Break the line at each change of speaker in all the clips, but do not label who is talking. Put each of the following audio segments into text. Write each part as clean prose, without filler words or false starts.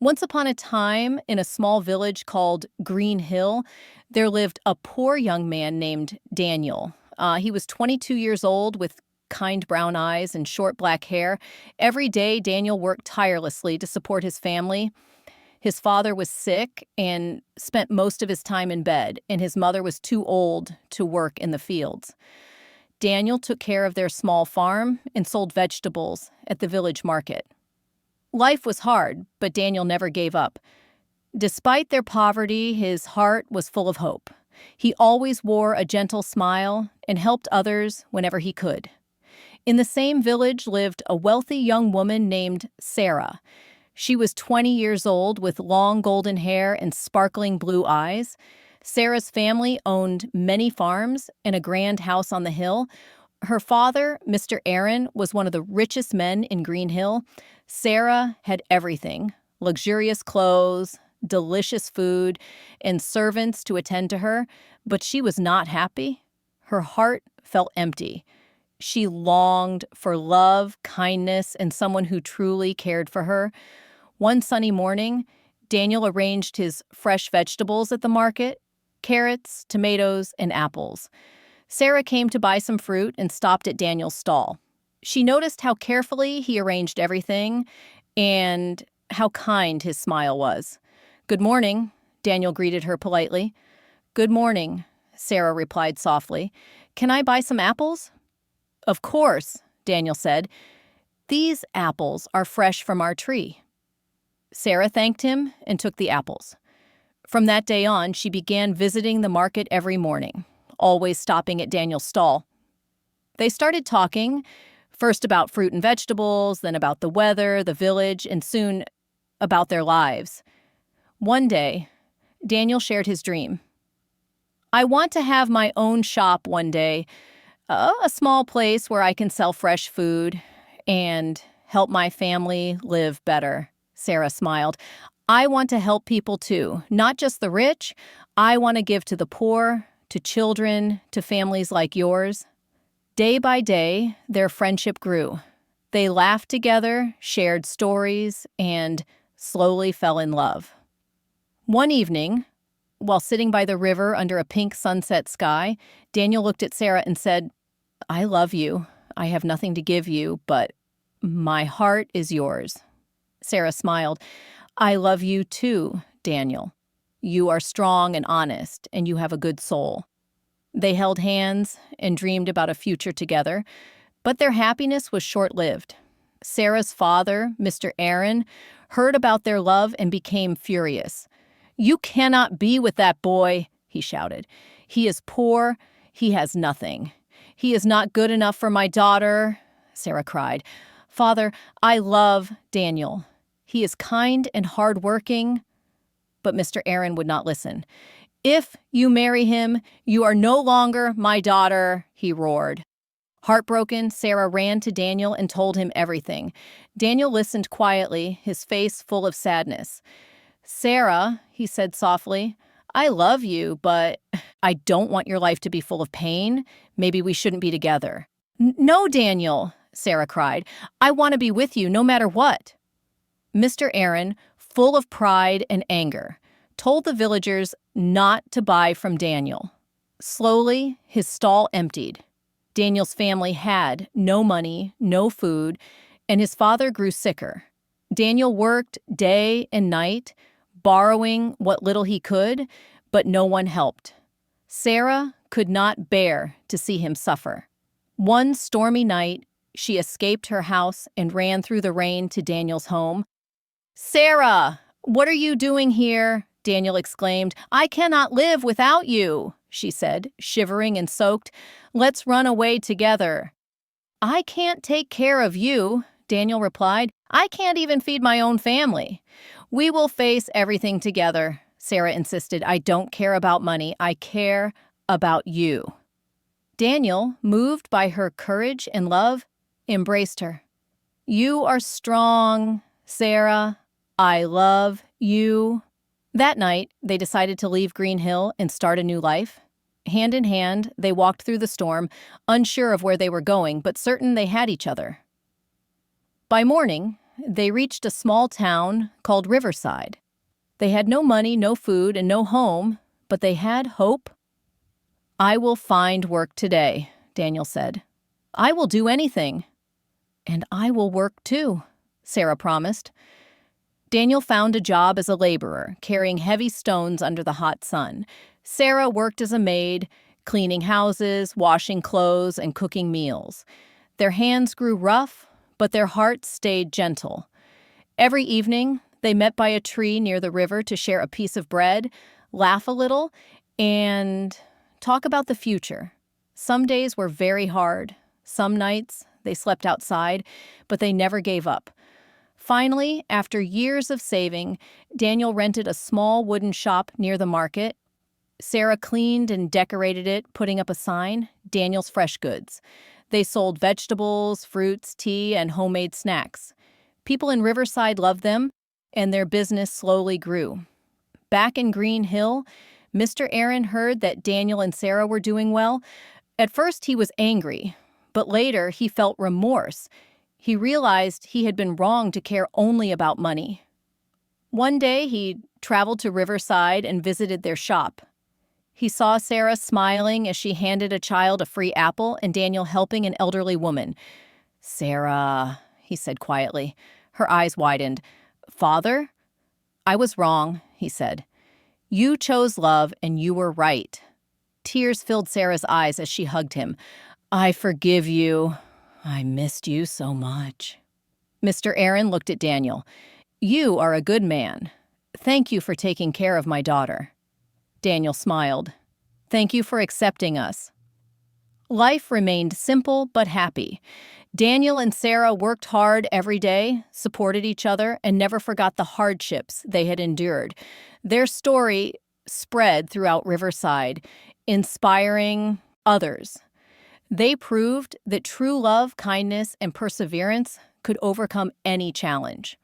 Once upon a time, in a small village called Green Hill, there lived a poor young man named Daniel. He was 22 years old with kind brown eyes and short black hair. Every day, Daniel worked tirelessly to support his family. His father was sick and spent most of his time in bed, and his mother was too old to work in the fields. Daniel took care of their small farm and sold vegetables at the village market. Life was hard, but Daniel never gave up. Despite their poverty, his heart was full of hope. He always wore a gentle smile and helped others whenever he could. In the same village lived a wealthy young woman named Sara. She was 20 years old with long golden hair and sparkling blue eyes. Sarah's family owned many farms and a grand house on the hill. Her father, Mr. Aaron, was one of the richest men in Green Hill. Sarah had everything: luxurious clothes, delicious food, and servants to attend to her, but she was not happy. Her heart felt empty. She longed for love, kindness, and someone who truly cared for her. One sunny morning, Daniel arranged his fresh vegetables at the market: carrots, tomatoes, and apples. Sarah came to buy some fruit and stopped at Daniel's stall. She noticed how carefully he arranged everything and how kind his smile was. "Good morning," Daniel greeted her politely. "Good morning," Sarah replied softly. "Can I buy some apples?" "Of course," Daniel said. "These apples are fresh from our tree." Sarah thanked him and took the apples. From that day on, she began visiting the market every morning, always stopping at Daniel's stall. They started talking, first about fruit and vegetables, then about the weather, the village, and soon about their lives. One day, Daniel shared his dream. "I want to have my own shop one day, a small place where I can sell fresh food and help my family live better." Sarah smiled. "I want to help people too, not just the rich. I want to give to the poor, to children, to families like yours." Day by day, their friendship grew. They laughed together, shared stories, and slowly fell in love. One evening, while sitting by the river under a pink sunset sky, Daniel looked at Sarah and said, "I love you. I have nothing to give you, but my heart is yours." Sarah smiled. "I love you too, Daniel. You are strong and honest, and you have a good soul." They held hands and dreamed about a future together, but their happiness was short-lived. Sarah's father, Mr. Aaron, heard about their love and became furious. "You cannot be with that boy," he shouted. "He is poor. He has nothing. He is not good enough for my daughter." Sarah cried, "Father, I love Daniel. He is kind and hardworking." But Mr. Aaron would not listen. "If you marry him, you are no longer my daughter," he roared. Heartbroken, Sarah ran to Daniel and told him everything. Daniel listened quietly, his face full of sadness. "Sarah," he said softly, "I love you, but I don't want your life to be full of pain. Maybe we shouldn't be together." "No, Daniel," Sarah cried. "I want to be with you no matter what." Mr. Aaron, full of pride and anger, told the villagers not to buy from Daniel. Slowly, his stall emptied. Daniel's family had no money, no food, and his father grew sicker. Daniel worked day and night, borrowing what little he could, but no one helped. Sarah could not bear to see him suffer. One stormy night, she escaped her house and ran through the rain to Daniel's home. "Sarah, what are you doing here?" Daniel exclaimed. "I cannot live without you," she said, shivering and soaked. "Let's run away together." "I can't take care of you," Daniel replied. "I can't even feed my own family." "We will face everything together," Sarah insisted. "I don't care about money. I care about you." Daniel, moved by her courage and love, embraced her. "You are strong, Sarah. I love you." That night, they decided to leave Green Hill and start a new life. Hand in hand, they walked through the storm, unsure of where they were going, but certain they had each other. By morning, they reached a small town called Riverside. They had no money, no food, and no home, but they had hope. "I will find work today," Daniel said. "I will do anything." "And I will work too," Sara promised. Daniel found a job as a laborer, carrying heavy stones under the hot sun. Sara worked as a maid, cleaning houses, washing clothes, and cooking meals. Their hands grew rough, but their hearts stayed gentle. Every evening, they met by a tree near the river to share a piece of bread, laugh a little, and talk about the future. Some days were very hard. Some nights, they slept outside, but they never gave up. Finally, after years of saving, Daniel rented a small wooden shop near the market. Sara cleaned and decorated it, putting up a sign, "Daniel's Fresh Goods." They sold vegetables, fruits, tea, and homemade snacks. People in Riverside loved them, and their business slowly grew. Back in Green Hill, Mr. Aaron heard that Daniel and Sara were doing well. At first, he was angry, but later he felt remorse. He realized he had been wrong to care only about money. One day, he traveled to Riverside and visited their shop. He saw Sara smiling as she handed a child a free apple and Daniel helping an elderly woman. "Sara," he said quietly. Her eyes widened. "Father?" "I was wrong," he said. "You chose love and you were right." Tears filled Sara's eyes as she hugged him. "I forgive you. I missed you so much." Mr. Aaron looked at Daniel. "You are a good man. Thank you for taking care of my daughter." Daniel smiled. "Thank you for accepting us." Life remained simple but happy. Daniel and Sara worked hard every day, supported each other, and never forgot the hardships they had endured. Their story spread throughout Riverside, inspiring others. They proved that true love, kindness, and perseverance could overcome any challenge.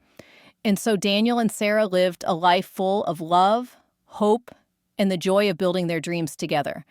And so Daniel and Sara lived a life full of love, hope, and the joy of building their dreams together.